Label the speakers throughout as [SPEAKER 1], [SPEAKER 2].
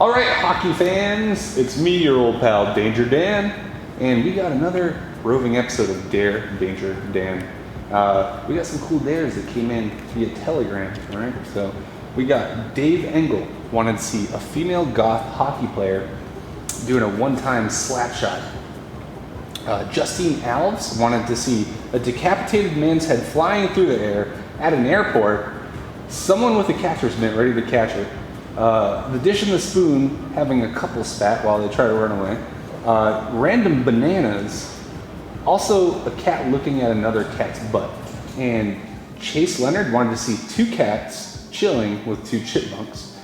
[SPEAKER 1] All right, hockey fans, it's me, your old pal, Danger Dan, and we got another roving episode of Dare, Danger Dan. We got some cool dares that came in via Telegram, all right? So we got Dave Engel wanted to see a female goth hockey player doing a one-time slap shot. Justine Alves wanted to see a decapitated man's head flying through the air at an airport, someone with a catcher's mitt ready to catch it. The dish and the spoon having a couple spat while they try to run away. Random bananas. Also a cat looking at another cat's butt. And Chase Leonard wanted to see two cats chilling with two chipmunks.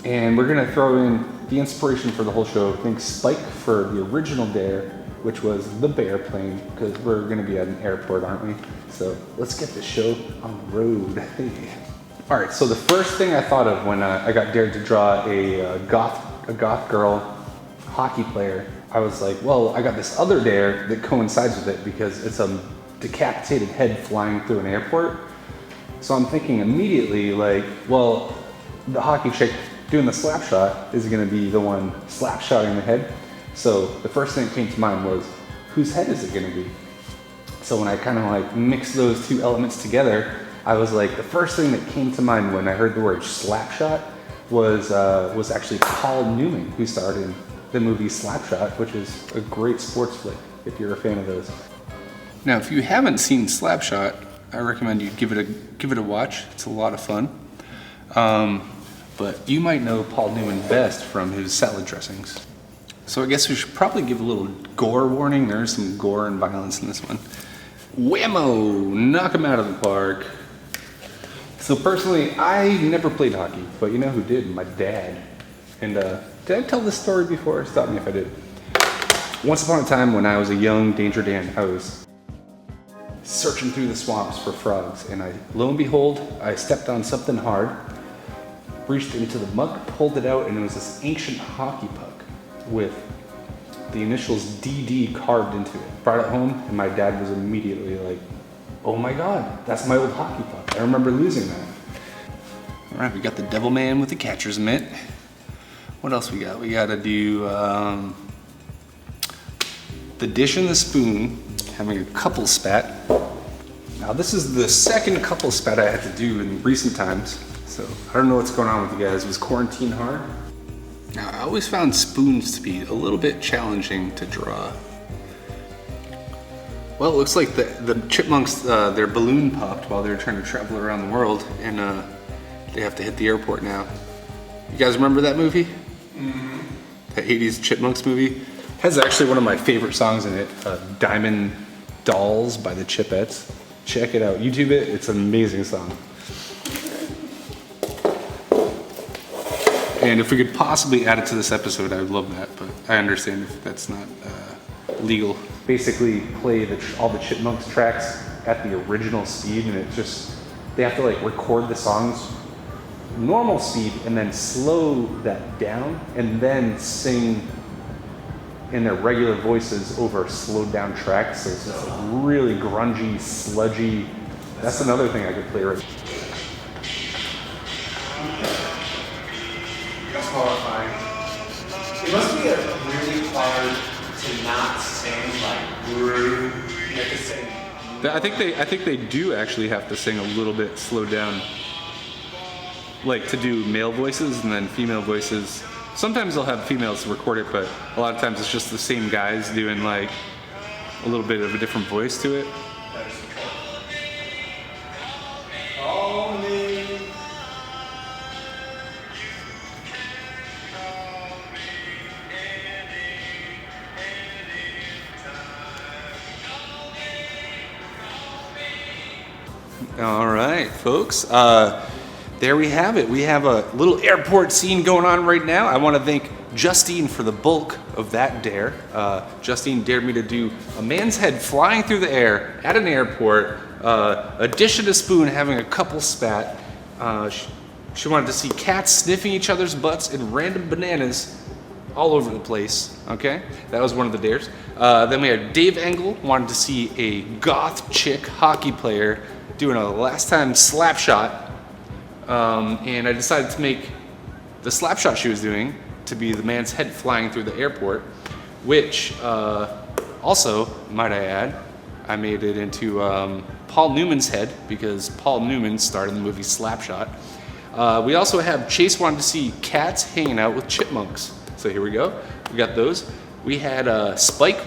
[SPEAKER 1] And we're gonna throw in the inspiration for the whole show. Thanks Spike for the original dare, which was the bear plane, because we're gonna be at an airport, aren't we? So let's get the show on the road. All right, so the first thing I thought of when I got dared to draw a goth girl hockey player, I was like, well, I got this other dare that coincides with it because it's a decapitated head flying through an airport. So I'm thinking immediately like, well, the hockey chick doing the slap shot is gonna be the one slap shotting the head. So the first thing that came to mind was, whose head is it gonna be? So when I kind of like mixed those two elements together, I was like, the first thing that came to mind when I heard the word Slapshot was actually Paul Newman, who starred in the movie Slapshot, which is a great sports flick if you're a fan of those. Now, if you haven't seen Slapshot, I recommend you give it a watch. It's a lot of fun. But you might know Paul Newman best from his salad dressings. So I guess we should probably give a little gore warning. There's some gore and violence in this one. Whammo! Knock him out of the park. So personally, I never played hockey, but you know who did? My dad. And did I tell this story before? Stop me if I did. Once upon a time when I was a young Danger Dan, I was searching through the swamps for frogs, and lo and behold, I stepped on something hard, reached into the muck, pulled it out, and it was this ancient hockey puck with the initials DD carved into it. Brought it home, and my dad was immediately like, oh my God, that's my old hockey puck. I remember losing that. All right, we got the devil man with the catcher's mitt. What else we got? We gotta do the dish and the spoon, having a couple spat. Now this is the second couple spat I had to do in recent times. So I don't know what's going on with you guys. Was quarantine hard? Now I always found spoons to be a little bit challenging to draw. Well, it looks like the chipmunks, their balloon popped while they were trying to travel around the world, and they have to hit the airport now. You guys remember that movie? Mm-hmm. That 80s Chipmunks movie? Has actually one of my favorite songs in it, Diamond Dolls by the Chipettes. Check it out, YouTube it, it's an amazing song. And if we could possibly add it to this episode, I would love that, but I understand if that's not legal. Basically play all the Chipmunks tracks at the original speed, and it just, they have to like record the songs normal speed and then slow that down and then sing in their regular voices over slowed down tracks. So it's just like really grungy, sludgy. That's another thing I could play right.
[SPEAKER 2] That's horrifying. It must be really hard to not sing like rude. You have to sing.
[SPEAKER 1] I think they do actually have to sing a little bit slowed down. Like to do male voices and then female voices. Sometimes they'll have females record it, but a lot of times it's just the same guys doing like a little bit of a different voice to it.
[SPEAKER 2] That is the call me.
[SPEAKER 1] All right, folks. There we have it. We have a little airport scene going on right now. I want to thank Justine for the bulk of that dare. Justine dared me to do a man's head flying through the air at an airport, a dish and a spoon having a couple spat. She wanted to see cats sniffing each other's butts and random bananas all over the place, okay? That was one of the dares. Then we had Dave Engel wanted to see a goth chick hockey player doing a last time slap shot. And I decided to make the slap shot she was doing to be the man's head flying through the airport, which also, might I add, I made it into Paul Newman's head because Paul Newman starred in the movie Slapshot. We also have Chase wanted to see cats hanging out with chipmunks. So here we go. We got those. We had Spike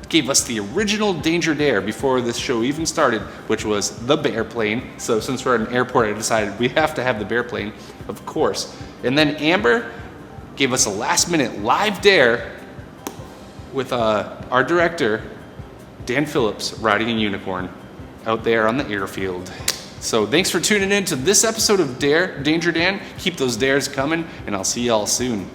[SPEAKER 1] gave us the original Danger Dare before this show even started, which was the bear plane. So since we're at an airport, I decided we have to have the bear plane, of course. And then Amber gave us a last minute live dare with our director, Dan Phillips, riding a unicorn out there on the airfield. So thanks for tuning in to this episode of Danger Dan. Keep those dares coming, and I'll see y'all soon.